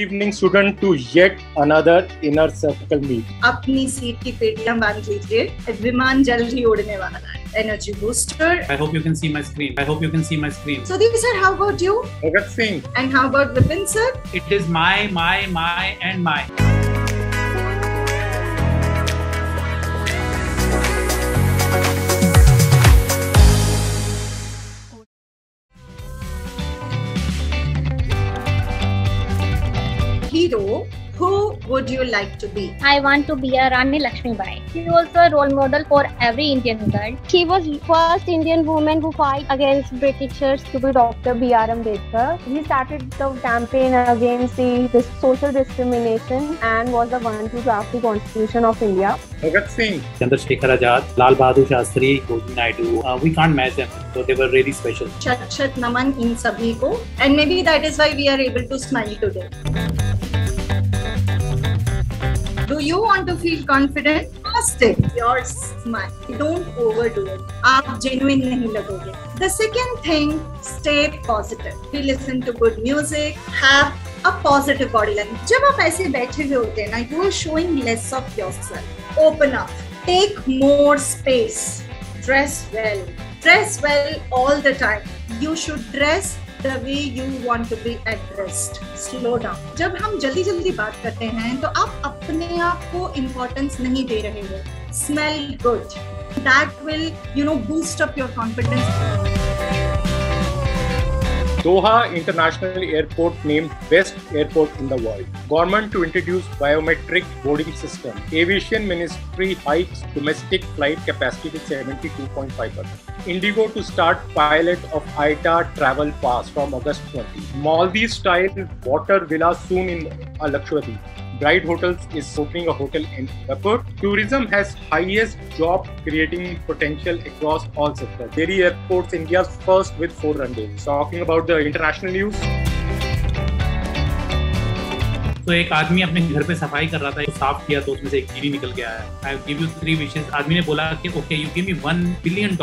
evening student to yet another inner circle meet. अपनी seat की पेटियां बांध लीजिए, विमान जल्द ही उड़ने वाला है. Energy booster. I hope you can see my screen. I hope you can see my screen. Sudhir sir, how about you? Bhagat Singh. And how about Vipin sir? It is my and my. Hero, who would you like to be? I want to be a Rani Lakshmibai. She was a role model for every Indian girl. She was first Indian woman who fight against Britishers to be Dr. B.R. Ambedkar. He started the campaign against the social discrimination and was the one to draft the Constitution of India. Bhagat Singh. Chandrasekhar Azad, Lal Bahadur Shastri, Gopi Naidu. We can't match them, so they were really special. Shat naman in sabhi ko, and maybe that is why we are able to smile today. Do you want to feel confident? Trust it. Your smile. Don't overdo it. आप genuine नहीं लगोगे. The second thing, stay positive. We listen to good music. Have a positive body language. जब आप ऐसे बैठे हुए होते हैं ना, you are showing less of yourself. Open up. Take more space. Dress well. Dress well all the time. You should dress the way you want to be addressed. Slow down. जब हम जल्दी बात करते हैं तो आप अपने आप को importance नहीं दे रहे हो. Smell good. That will, boost up your confidence. Doha International Airport named best airport in the world. Government to introduce biometric boarding system. Aviation Ministry hikes domestic flight capacity to 72.5%. Indigo to start pilot of ITA travel pass from August 20. Maldives style water villa soon in Lakshadweep. Bride Hotels is opening a hotel in Jaipur. Tourism has highest job creating potential across all sectors. Delhi Airport's India's first with 4 runways. Talking about the international news. तो एक आदमी अपने घर पे सफाई कर रहा था, साफ किया तो उसमें से एक जीनी निकल के आया. I give you 3 wishes. आदमी ने बोला कि okay you give me $1 billion.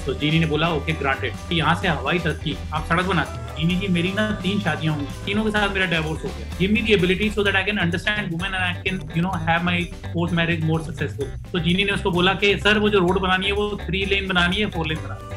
तो जीनी ने बोला ओके ग्रांटेड. यहाँ से हवाई तक की आप सड़क बनाते. जीनी जी मेरी ना 3 शादियां हुई, तीनों के साथ मेरा डिवोर्स हो गया. Give me the ability so that I can understand women and I can have my post marriage more successful. तो जीनी ने उसको बोला कि सर वो जो रोड बनानी है वो 3 लेन बनानी है, 4 लेन बनानी है.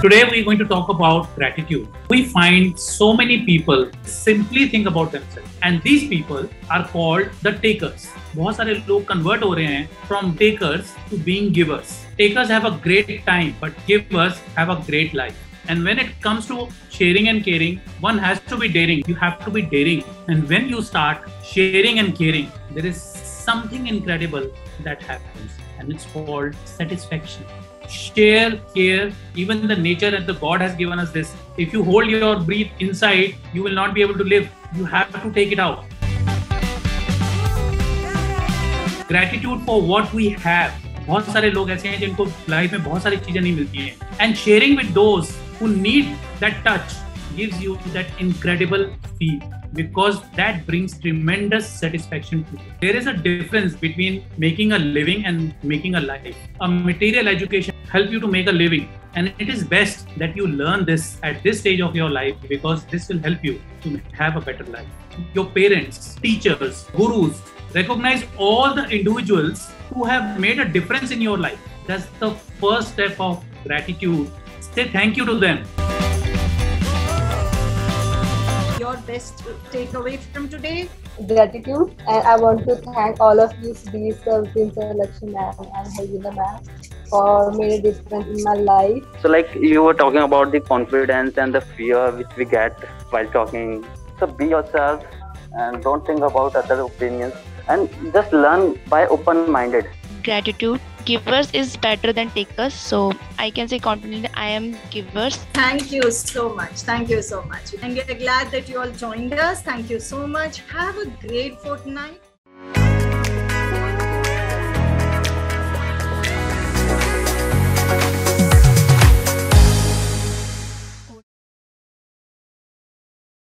Today we are going to talk about gratitude. We find so many people simply think about themselves, and these people are called the takers. बहुत सारे लोग convert हो रहे हैं from takers to being givers. Takers have a great time, but givers have a great life. And when it comes to sharing and caring, one has to be daring. You have to be daring. And when you start sharing and caring, there is something incredible that happens, and it's called satisfaction. Share, care, even the nature and the God has given us this. If you hold your breath inside, you will not be able to live. You have to take it out. Gratitude for what we have. बहुत सारे लोग ऐसे हैं जिनको life में बहुत सारी चीजें नहीं मिलती हैं. And sharing with those who need that touch gives you that incredible feel, because that brings tremendous satisfaction to you. There is a difference between making a living and making a life. A material education help you to make a living, and it is best that you learn this at this stage of your life, because this will help you to have a better life. Your parents, teachers, gurus, recognize all the individuals who have made a difference in your life. That's the first step of gratitude. Say thank you to them. Your best takeaway from today? Gratitude, and I want to thank all of you, Sudhir sir, Vipin sir, Lakshmi ma'am, and Harjina ma'am, for many difference in my life. So like you were talking about the confidence and the fear which we get while talking. So be yourself and don't think about other opinions, and just learn by open-minded. Gratitude. Givers is better than takers, so I can say confidently I am givers. Thank you so much. Thank you so much. And we are glad that you all joined us. Thank you so much. Have a great fortnight.